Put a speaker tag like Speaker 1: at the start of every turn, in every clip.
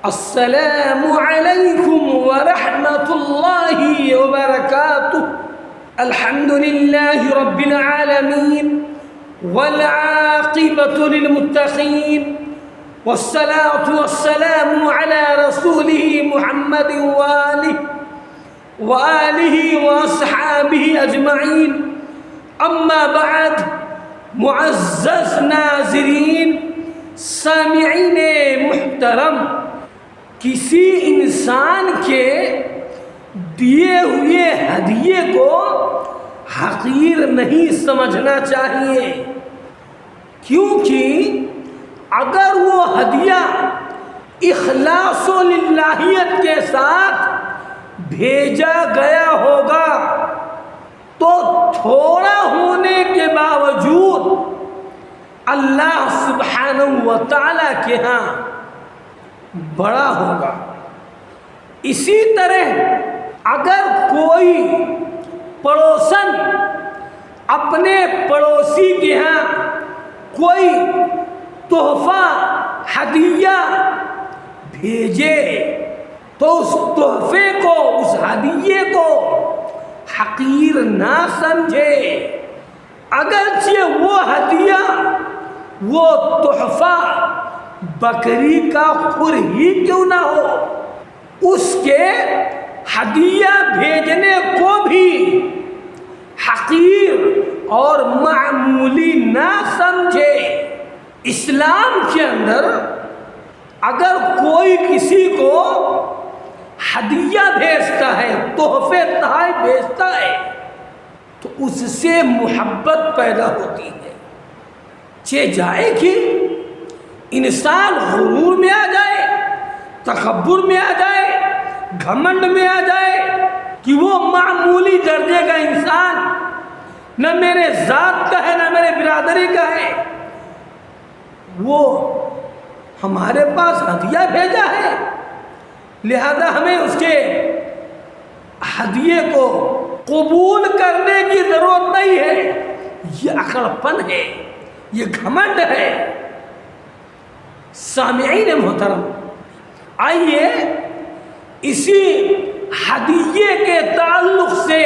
Speaker 1: السلام علیکم ورحمۃ اللہ وبرکاتہ۔ الحمد للہ رب العالمین والعاقبۃ للمتقین والصلاة والسلام علی رسولہ محمد وآلہ واصحابہ اجمعین، اما بعد۔ معزز ناظرین، سامعین محترم، کسی انسان کے دیے ہوئے ہدیے کو حقیر نہیں سمجھنا چاہیے، کیونکہ اگر وہ ہدیہ اخلاص و للہیت کے ساتھ بھیجا گیا ہوگا تو تھوڑا ہونے کے باوجود اللہ سبحانہ و تعالیٰ کے ہاں بڑا ہوگا۔ اسی طرح اگر کوئی پڑوسن اپنے پڑوسی کے ہاں کوئی تحفہ ہدیہ بھیجے تو اس تحفے کو، اس ہدیے کو حقیر نہ سمجھے، اگرچہ وہ ہدیہ، وہ تحفہ بکری کا خر ہی کیوں نہ ہو، اس کے ہدیہ بھیجنے کو بھی حقیر اور معمولی نہ سمجھے۔ اسلام کے اندر اگر کوئی کسی کو ہدیہ بھیجتا ہے، تحفے تحائف بھیجتا ہے، تو اس سے محبت پیدا ہوتی ہے۔ چہ جائے کہ انسان غرور میں آ جائے، تکبر میں آ جائے، گھمنڈ میں آ جائے کہ وہ معمولی درجے کا انسان، نہ میرے ذات کا ہے نہ میرے برادری کا ہے، وہ ہمارے پاس ہدیہ بھیجا ہے، لہذا ہمیں اس کے ہدیے کو قبول کرنے کی ضرورت نہیں ہے۔ یہ عقل پن ہے، یہ گھمنڈ ہے۔ سامعین محترم، آئیے اسی ہدیے کے تعلق سے،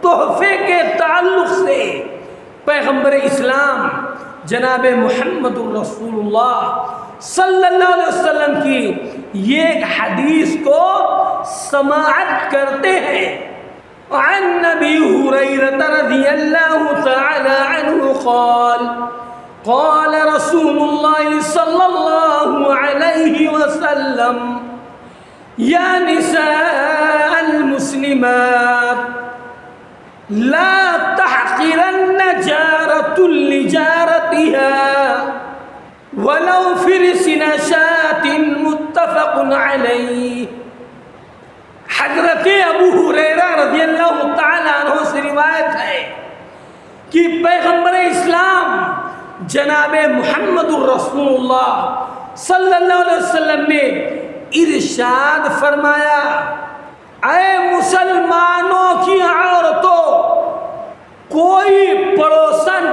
Speaker 1: تحفے کے تعلق سے پیغمبر اسلام جناب محمد الرسول اللہ صلی اللہ علیہ وسلم کی یہ ایک حدیث کو سماعت کرتے ہیں۔ عن نبی ہریرہ رضی اللہ تعالی عنہ قال قال رسول اللہ صلی اللہ علیہ وسلم یا نساء المسلمات لا تحقرن جارة لجارتها ولو فرسن شاة، متفق علیہ۔ حضرت ابو ہریرہ رضی اللہ تعالیٰ عنہ سے روایت ہے کہ پیغمبر اسلام جناب محمد الرسول اللہ صلی اللہ علیہ وسلم نے ارشاد فرمایا، اے مسلمانوں کی عورتوں، کوئی پڑوسن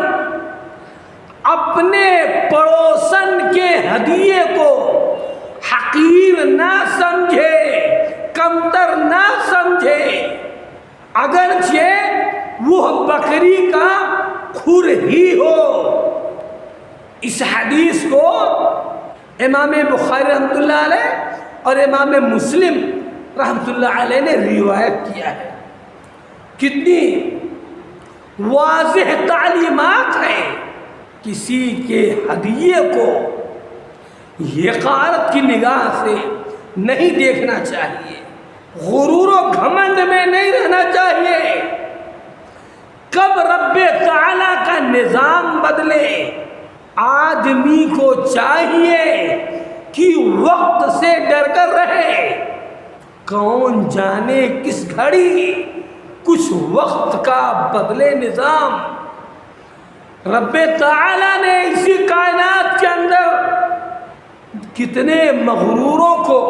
Speaker 1: اپنے پڑوسن کے ہدیے کو حقیر نہ سمجھے، کمتر نہ سمجھے، اگرچہ وہ بکری کا کھر ہی ہو۔ اس حدیث کو امام بخاری رحمۃ اللہ علیہ اور امام مسلم رحمۃ اللہ علیہ نے روایت کیا ہے۔ کتنی واضح تعلیمات ہیں، کسی کے ہدیے کو حقارت کی نگاہ سے نہیں دیکھنا چاہیے، غرور و گھمنڈ میں نہیں رہنا چاہیے۔ کب رب تعالیٰ کا نظام بدلے، آدمی کو چاہیے کہ وقت سے ڈر کر رہے، کون جانے کس گھڑی کچھ وقت کا بدلے نظام۔ رب تعالیٰ نے اسی کائنات کے اندر کتنے مغروروں کو،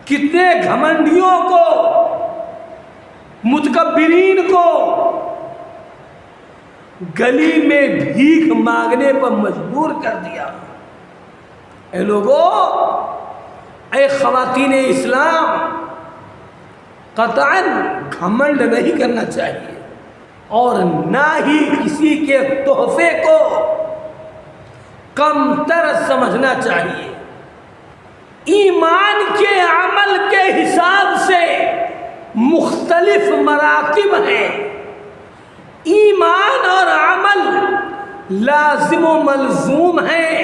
Speaker 1: کتنے گھمنڈیوں کو، متکبرین کو گلی میں بھیک مانگنے پر مجبور کر دیا۔ اے لوگوں، اے خواتین اسلام، قطعاً گھمنڈ نہیں کرنا چاہیے اور نہ ہی کسی کے تحفے کو کم تر سمجھنا چاہیے۔ ایمان کے عمل کے حساب سے مختلف مراتب ہیں۔ ایمان اور عمل لازم و ملزوم ہیں۔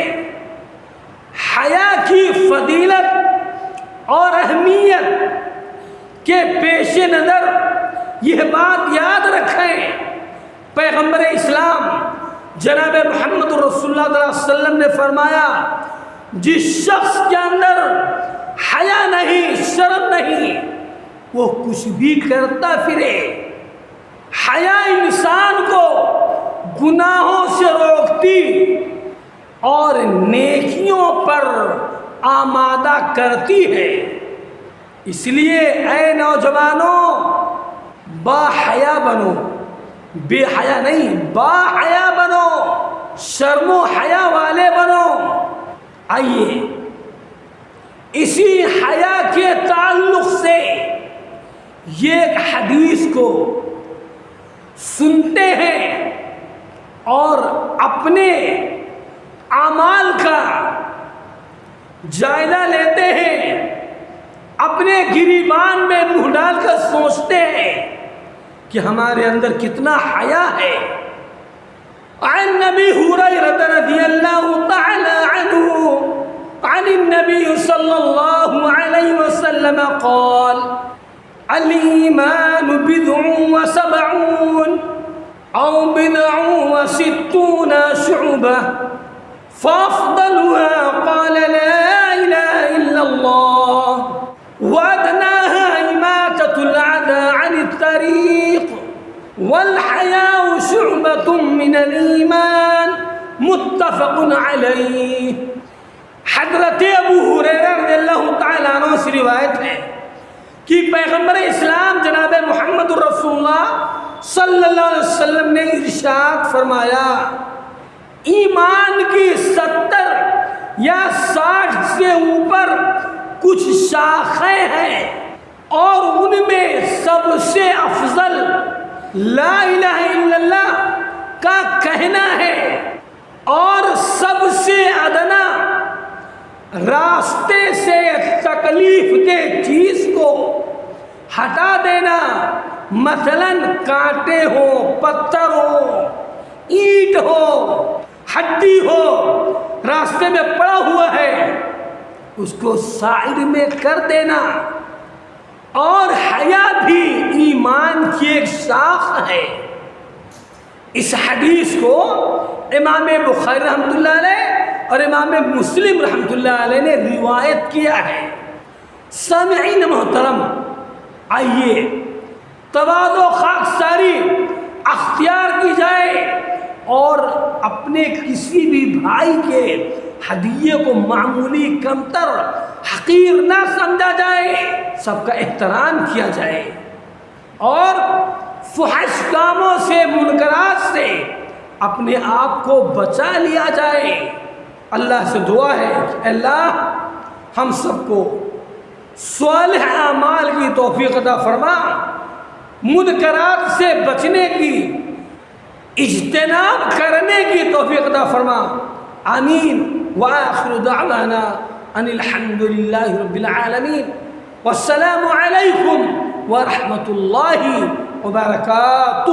Speaker 1: حیا کی فضیلت اور اہمیت کے پیش نظر یہ بات یاد رکھیں، پیغمبر اسلام جناب محمد رسول اللہ صلی اللہ علیہ وسلم نے فرمایا، جس شخص کے اندر حیا نہیں، شرم نہیں، وہ کچھ بھی کرتا پھرے۔ حیا انسان کو گناہوں سے روکتی اور نیکیوں پر آمادہ کرتی ہے۔ اس لیے اے نوجوانوں، با حیا بنو، بے حیا نہیں، با حیا بنو، شرم و حیا والے بنو۔ آئیے اسی حیا کے تعلق سے یہ ایک حدیث کو سنتے ہیں اور اپنے اعمال کا جائزہ لیتے ہیں، اپنے گریبان میں منہ ڈال کر سوچتے ہیں کہ ہمارے اندر کتنا حیا ہے۔ عن نبی ہریرہ رضی اللہ تعالی عنہ عن النبی صلی اللہ علیہ وسلم قال الایمان بضع وسبعون او بضع وستون شعبہ فافضلها قال لا الہ الا اللہ وادناها اماطة الاذى عن الطریق والحیاء شعبۃ من الایمان متفق علیہ۔ حضرت ابو ہریرہ رضی اللہ تعالیٰ عنہ سے روایت ہے کہ پیغمبر اسلام جناب محمد رسول اللہ صلی اللہ علیہ وسلم نے ارشاد فرمایا، ایمان کی 70 یا 60 سے اوپر کچھ شاخیں ہیں اور ان میں سب سے افضل لا الہ الا اللہ کا کہنا ہے اور سب سے ادنا راستے سے تکلیف دہ چیز کو ہٹا دینا، مثلا کانٹے ہو، پتھر ہو، اینٹ ہو، ہڈی ہو، راستے میں پڑا ہوا ہے اس کو سائڈ میں کر دینا۔ اور حیا بھی ایمان کی ایک شاخ ہے۔ اس حدیث کو امام بخاری رحمۃ اللہ علیہ اور امام مسلم رحمۃ اللہ علیہ نے روایت کیا ہے۔ سامعین محترم، آئیے تواضع خاکساری اختیار کی جائے اور اپنے کسی بھی بھائی کے ہدیے کو معمولی کمتر حقیر نہ سمجھا جائے، سب کا احترام کیا جائے اور فحش کاموں سے، منکرات سے اپنے آپ کو بچا لیا جائے۔ اللہ سے دعا ہے کہ اللہ ہم سب کو صالح اعمال کی توفیق عطا فرما، منکرات سے بچنے کی، اجتناب کرنے کی توفیق عطا فرما، آمین۔ وآخر دعوانا ان الحمد للہ رب العالمین، والسلام علیکم ورحمۃ اللہ وبرکاتہ۔